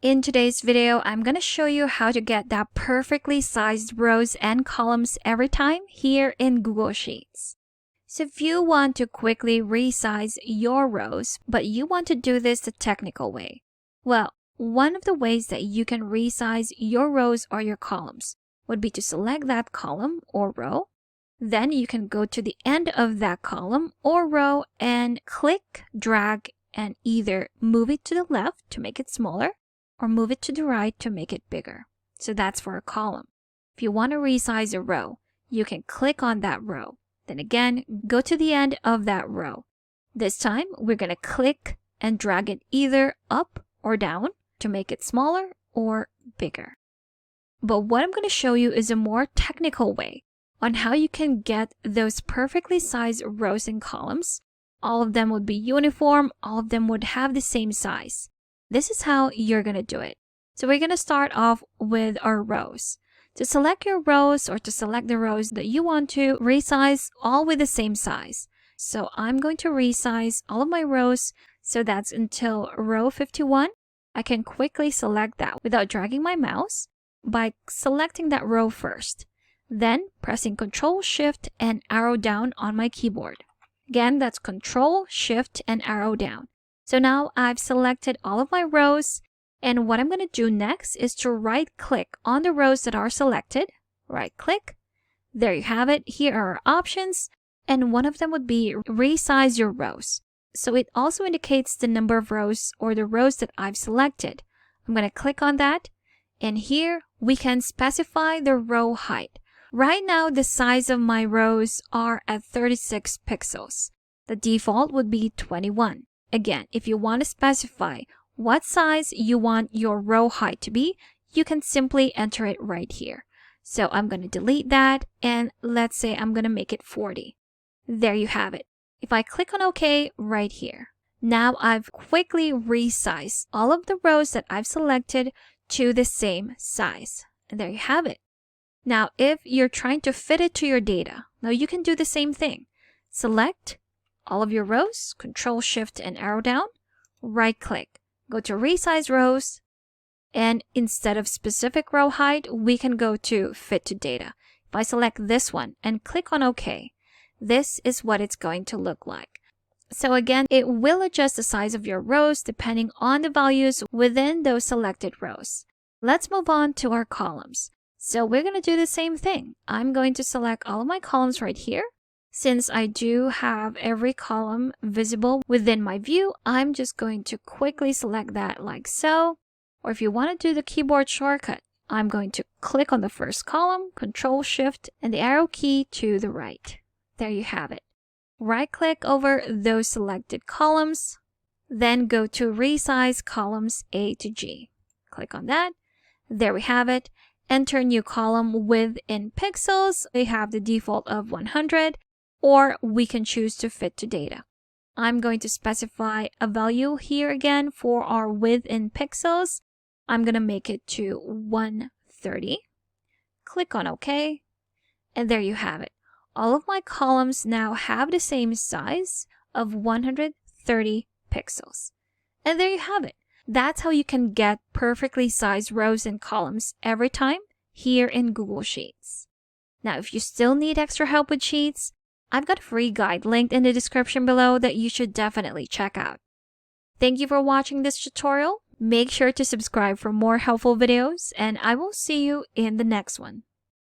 In today's video, I'm going to show you how to get that perfectly sized rows and columns every time here in Google Sheets. So if you want to quickly resize your rows, but you want to do this the technical way, well, one of the ways that you can resize your rows or your columns would be to select that column or row. Then you can go to the end of that column or row and click, drag, and either move it to the left to make it smaller or move it to the right to make it bigger. So that's for a column. If you want to resize a row, you can click on that row. Then again, go to the end of that row. This time, we're going to click and drag it either up or down to make it smaller or bigger. But what I'm going to show you is a more technical way on how you can get those perfectly sized rows and columns. All of them would be uniform. All of them would have the same size. This is how you're going to do it. So we're going to start off with our rows. To select your rows or to select the rows that you want to resize all with the same size. So I'm going to resize all of my rows. So that's until row 51. I can quickly select that without dragging my mouse by selecting that row first. Then pressing Ctrl, Shift, and arrow down on my keyboard. Again, that's Ctrl, Shift, and arrow down. So now I've selected all of my rows, and what I'm going to do next is to right-click on the rows that are selected. Right-click. There you have it. Here are our options, and one of them would be Resize Your Rows. So it also indicates the number of rows or the rows that I've selected. I'm going to click on that, and here we can specify the row height. Right now, the size of my rows are at 36 pixels. The default would be 21. Again, if you want to specify what size you want your row height to be, you can simply enter it right here. So I'm going to delete that, and let's say I'm going to make it 40. There you have it. If I click on OK right here, now I've quickly resized all of the rows that I've selected to the same size. And there you have it. Now, if you're trying to fit it to your data, now you can do the same thing. Select all of your rows, Ctrl, Shift, and arrow down, right-click, go to Resize Rows, and instead of specific row height, we can go to Fit to Data. If I select this one and click on OK, this is what it's going to look like. So again, it will adjust the size of your rows depending on the values within those selected rows. Let's move on to our columns. So we're going to do the same thing. I'm going to select all of my columns right here. Since I do have every column visible within my view, I'm just going to quickly select that like so. Or if you want to do the keyboard shortcut, I'm going to click on the first column, Ctrl, Shift, and the arrow key to the right. There you have it. Right-click over those selected columns, then go to Resize Columns A to G. Click on that. There we have it. Enter new column width in pixels. They have the default of 100, or we can choose to fit to data. I'm going to specify a value here again for our width in pixels. I'm going to make it to 130. Click on OK, and there you have it. All of my columns now have the same size of 130 pixels. And there you have it. That's how you can get perfectly sized rows and columns every time here in Google Sheets. Now, if you still need extra help with Sheets, I've got a free guide linked in the description below that you should definitely check out. Thank you for watching this tutorial. Make sure to subscribe for more helpful videos, and I will see you in the next one.